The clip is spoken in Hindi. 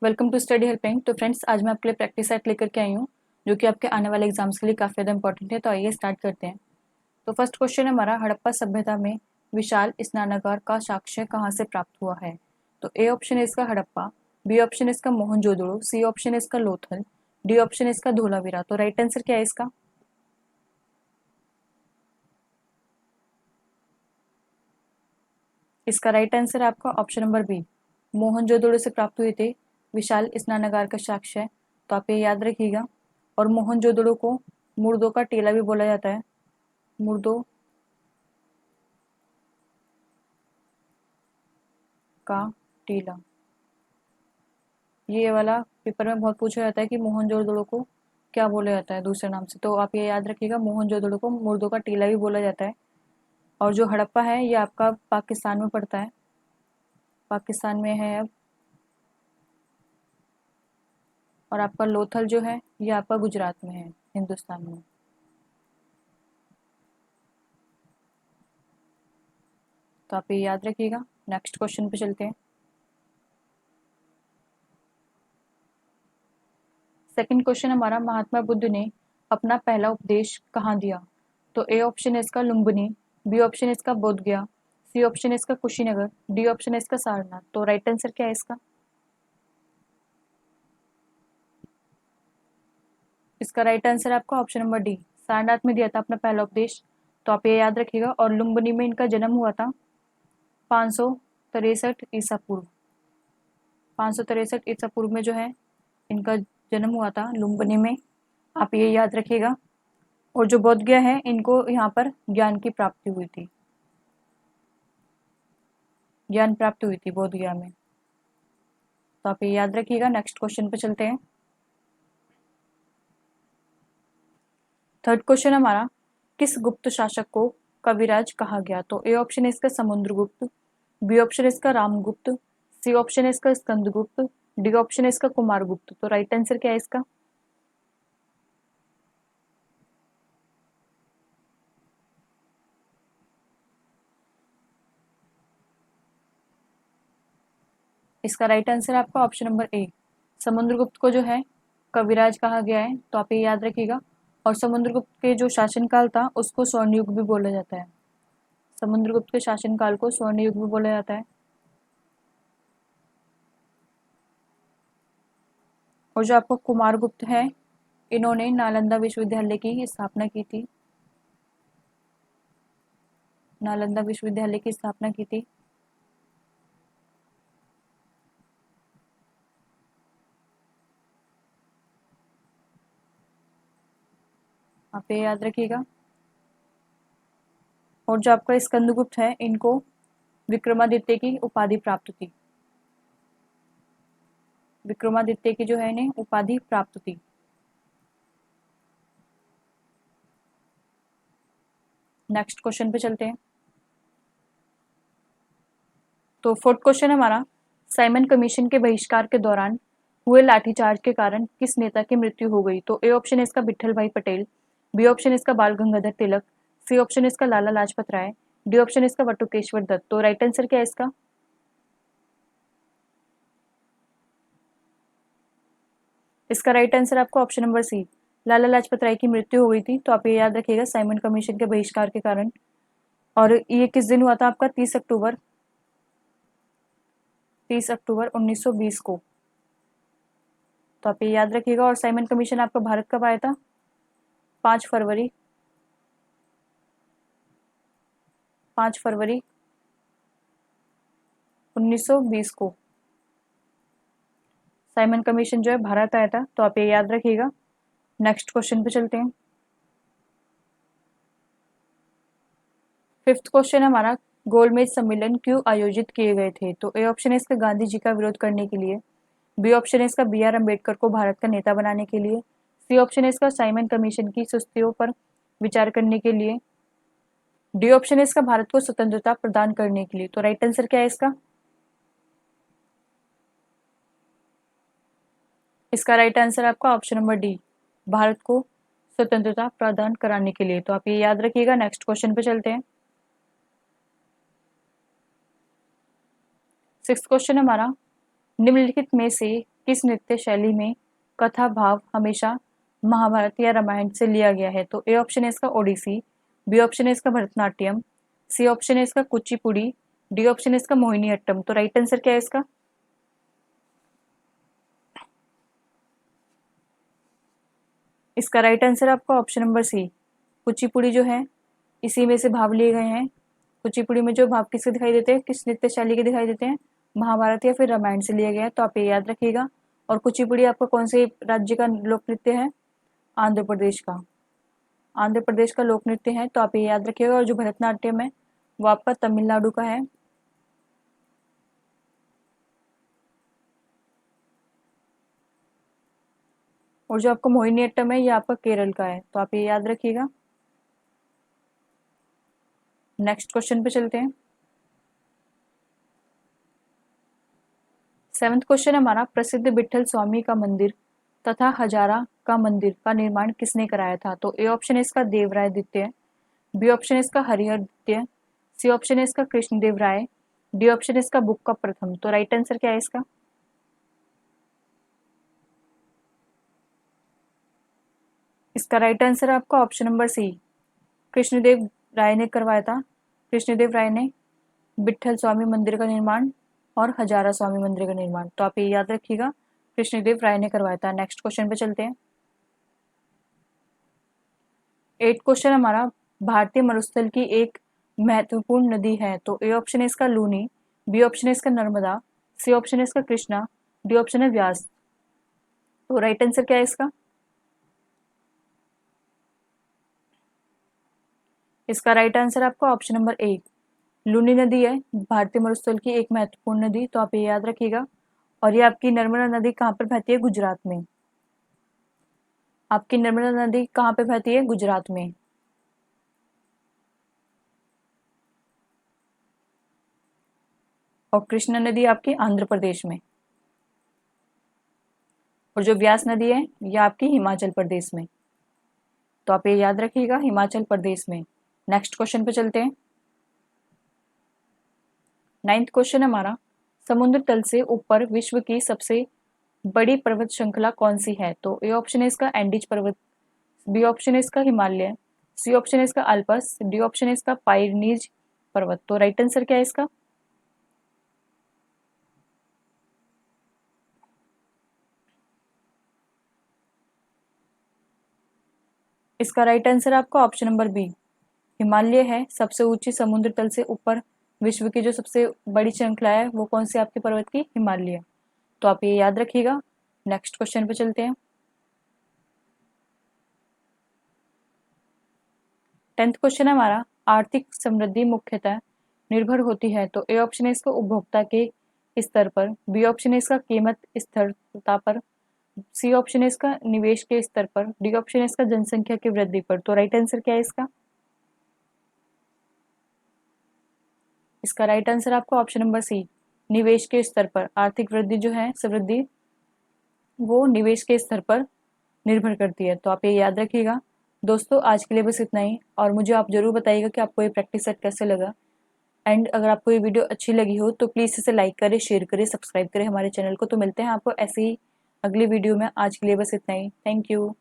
Welcome to Study Helping. तो फ्रेंड्स, आज मैं आपके लिए प्रैक्टिस सेट लेकर के आई हूँ जो कि आपके आने वाले एग्जाम्स के लिए काफ़ी ज़्यादा इंपॉर्टेंट है। तो आइए स्टार्ट करते हैं। तो फर्स्ट क्वेश्चन है हमारा, हड़प्पा सभ्यता में विशाल स्नानागार का साक्ष्य कहाँ से प्राप्त हुआ है? तो ए ऑप्शन है इसका हड़प्पा, बी ऑप्शन है इसका मोहनजोदड़ो, सी ऑप्शन है इसका लोथल, डी ऑप्शन है इसका धोलावीरा। तो राइट आंसर क्या है इसका? इसका राइट आंसर है आपका ऑप्शन नंबर बी, मोहनजोदड़ो से प्राप्त हुए थे विशाल स्नानागार का साक्ष्य। तो आप ये याद रखिएगा। और मोहनजोदड़ो को मुर्दों का टीला भी बोला जाता है, मुर्दों का टीला। ये वाला पेपर में बहुत पूछा जाता है कि मोहनजोदड़ो को क्या बोला जाता है दूसरे नाम से। तो आप ये याद रखिएगा, मोहनजोदड़ो को मुर्दों का टीला भी बोला जाता है। और जो हड़प्पा है ये आपका पाकिस्तान में पड़ता है, पाकिस्तान में है अब। और आपका लोथल जो है ये आपका गुजरात में है, हिंदुस्तान में। तो आप ये याद रखिएगा। नेक्स्ट क्वेश्चन पे चलते हैं। सेकंड क्वेश्चन हमारा, महात्मा बुद्ध ने अपना पहला उपदेश कहाँ दिया? तो ए ऑप्शन है इसका लुम्बिनी, बी ऑप्शन है इसका बोध गया, सी ऑप्शन है इसका कुशीनगर, डी ऑप्शन है इसका सारनाथ। तो राइट आंसर क्या है इसका? इसका राइट आंसर है आपका ऑप्शन नंबर डी, सारनाथ में दिया था अपना पहला उपदेश। तो आप ये याद रखिएगा। और लुम्बिनी में इनका जन्म हुआ था 563 ईसा पूर्व, 563 ईसा पूर्व में जो है इनका जन्म हुआ था लुम्बिनी में। आप ये याद रखिएगा। और जो बोध गया है इनको यहाँ पर ज्ञान की प्राप्ति हुई थी, ज्ञान प्राप्त हुई थी बोध गया में। तो आप ये याद रखिएगा। नेक्स्ट क्वेश्चन पे चलते हैं। थर्ड क्वेश्चन हमारा, किस गुप्त शासक को कविराज कहा गया? तो ए ऑप्शन है इसका समुद्रगुप्त, बी ऑप्शन है इसका रामगुप्त, सी ऑप्शन है इसका स्कंदगुप्त, डी ऑप्शन है इसका कुमारगुप्त। तो राइट आंसर क्या है इसका? इसका राइट आंसर आपका ऑप्शन नंबर ए, समुद्रगुप्त को जो है कविराज कहा गया है। तो आप ये याद रखिएगा। और समुद्रगुप्त के जो शासनकाल था उसको स्वर्ण युग भी बोला जाता है, समुद्रगुप्त के शासनकाल को स्वर्ण युग भी बोला जाता है। और जो आपको कुमारगुप्त है, इन्होंने नालंदा विश्वविद्यालय की स्थापना की थी, नालंदा विश्वविद्यालय की स्थापना की थी। आप ये याद रखिएगा। और जो आपका स्कंदगुप्त है, इनको विक्रमादित्य की उपाधि प्राप्त थी, विक्रमादित्य की जो है इन्हें उपाधि प्राप्त थी। नेक्स्ट क्वेश्चन पे चलते हैं। तो फोर्थ क्वेश्चन हमारा, साइमन कमीशन के बहिष्कार के दौरान हुए लाठीचार्ज के कारण किस नेता की मृत्यु हो गई? तो ए ऑप्शन है इसका विट्ठल भाई पटेल, बी ऑप्शन है इसका बाल गंगाधर तिलक, सी ऑप्शन है इसका लाला लाजपत राय, डी ऑप्शन है इसका बटुकेश्वर दत्त। तो राइट आंसर क्या है इसका? इसका राइट आंसर आपको option number C, Lala Lajpat Rai की मृत्यु हो गई थी। तो आप ये याद रखिएगा, साइमन कमीशन के बहिष्कार के कारण। और ये किस दिन हुआ था आपका? 30 अक्टूबर, 30 अक्टूबर 1920 को। तो आप ये याद रखिएगा। और साइमन कमीशन आपका भारत कब आया था? 5 फरवरी, 5 फरवरी 1920 को साइमन कमीशन जो है भारत आया था। तो आप ये याद रखिएगा। नेक्स्ट क्वेश्चन पे चलते हैं। फिफ्थ क्वेश्चन हमारा, गोलमेज सम्मेलन क्यों आयोजित किए गए थे? तो ए ऑप्शन है इसका गांधी जी का विरोध करने के लिए, बी ऑप्शन है इसका बी आर अम्बेडकर को भारत का नेता बनाने के लिए, सी ऑप्शन है इसका साइमन कमीशन की सुस्तियों पर विचार करने के लिए, डी ऑप्शन है इसका भारत को स्वतंत्रता प्रदान करने के लिए। तो राइट आंसर क्या है इसका? इसका राइट आंसर आपका ऑप्शन नंबर डी, भारत को स्वतंत्रता प्रदान कराने के लिए। तो आप ये याद रखिएगा। नेक्स्ट क्वेश्चन पे चलते हैं। सिक्स्थ क्वेश्चन हमारा, निम्नलिखित में से किस नृत्य शैली में कथा भाव हमेशा महाभारत या रामायण से लिया गया है? तो ए ऑप्शन है इसका ओडिसी, बी ऑप्शन है इसका भरतनाट्यम, सी ऑप्शन है इसका कुचिपुड़ी, डी ऑप्शन है इसका मोहिनीअट्टम। तो राइट आंसर क्या है इसका? इसका राइट आंसर आपका ऑप्शन नंबर सी, कुचिपुड़ी जो है इसी में से भाव लिए गए हैं। कुचिपुड़ी में जो भाव किसके दिखाई देते हैं, किस नृत्य शैली के दिखाई देते हैं? महाभारत या फिर रामायण से लिया गया है, तो आप ये याद रखिएगा। और कुचिपुड़ी आपका कौन से राज्य का लोक नृत्य है? आंध्र प्रदेश का। आंध्र प्रदेश का लोक नृत्य है, तो आप ये याद रखिएगा। और जो भरतनाट्यम है वो आपका तमिलनाडु का है। और जो आपका मोहिनीअट्टम है ये आपका केरल का है, तो आप ये याद रखिएगा। नेक्स्ट क्वेश्चन पे चलते हैं। 7th क्वेश्चन हमारा, प्रसिद्ध विठल स्वामी का मंदिर तथा हजारा का मंदिर का निर्माण किसने कराया था? तो ए ऑप्शन है इसका देवराय द्वितीय, बी ऑप्शन है इसका हरिहर द्वितीय, सी ऑप्शन है इसका कृष्णदेव राय, डी ऑप्शन है इसका बुक्का प्रथम। तो राइट आंसर क्या है इसका? इसका राइट आंसर आपका ऑप्शन नंबर सी, कृष्णदेव राय ने करवाया था। कृष्णदेव राय ने विठल स्वामी मंदिर का निर्माण और हजारा स्वामी मंदिर का निर्माण, तो आप ये याद रखिएगा, कृष्णदेव राय ने करवाया था। नेक्स्ट क्वेश्चन पे चलते हैं। 8th क्वेश्चन हमारा, भारतीय मरुस्थल की एक महत्वपूर्ण नदी है? तो ए ऑप्शन है इसका लूनी, बी ऑप्शन है इसका नर्मदा, सी ऑप्शन है इसका कृष्णा, डी ऑप्शन है व्यास। तो राइट आंसर क्या है इसका? इसका राइट आंसर आपका ऑप्शन नंबर ए, लूनी नदी है भारतीय मरुस्थल की एक महत्वपूर्ण नदी, तो आप ये याद रखिएगा। और ये आपकी नर्मदा नदी कहाँ पर बहती है? गुजरात में। आपकी नर्मदा नदी कहाँ पे बहती है? गुजरात में। और कृष्णा नदी आपकी आंध्र प्रदेश में। और जो व्यास नदी है ये आपकी हिमाचल प्रदेश में, तो आप ये याद रखिएगा, हिमाचल प्रदेश में। नेक्स्ट क्वेश्चन पे चलते हैं। 9th क्वेश्चन हमारा, समुद्र तल से ऊपर विश्व की सबसे बड़ी पर्वत श्रृंखला कौन सी है? तो ए ऑप्शन है इसका एंडीज पर्वत, बी ऑप्शन है इसका हिमालय, सी ऑप्शन है इसका अल्पस, डी ऑप्शन है इसका पायनीज पर्वत। तो राइट आंसर क्या है इसका? इसका राइट आंसर आपका ऑप्शन नंबर बी, हिमालय है सबसे ऊंची समुद्र तल से ऊपर विश्व की जो सबसे बड़ी श्रृंखला है वो कौन सी आपके पर्वत की? हिमालय। तो आप ये याद रखिएगा। नेक्स्ट क्वेश्चन पे चलते हैं। 10th क्वेश्चन है हमारा, आर्थिक समृद्धि मुख्यतः निर्भर होती है? तो ए ऑप्शन है इसका उपभोक्ता के स्तर पर, बी ऑप्शन है इसका कीमत स्थिरता पर, सी ऑप्शन है इसका निवेश के स्तर पर, डी ऑप्शन है इसका जनसंख्या की वृद्धि पर। तो राइट आंसर क्या है इसका? इसका राइट आंसर आपका ऑप्शन नंबर सी, निवेश के स्तर पर। आर्थिक वृद्धि जो है, समृद्धि, वो निवेश के स्तर पर निर्भर करती है, तो आप ये याद रखिएगा। दोस्तों आज के लिए बस इतना ही, और मुझे आप जरूर बताइएगा कि आपको ये प्रैक्टिस सेट कैसे लगा। एंड अगर आपको ये वीडियो अच्छी लगी हो तो प्लीज़ इसे लाइक करें, शेयर करें, सब्सक्राइब करें हमारे चैनल को। तो मिलते हैं आपको ऐसे ही अगली वीडियो में। आज के लिए बस इतना ही। Thank you.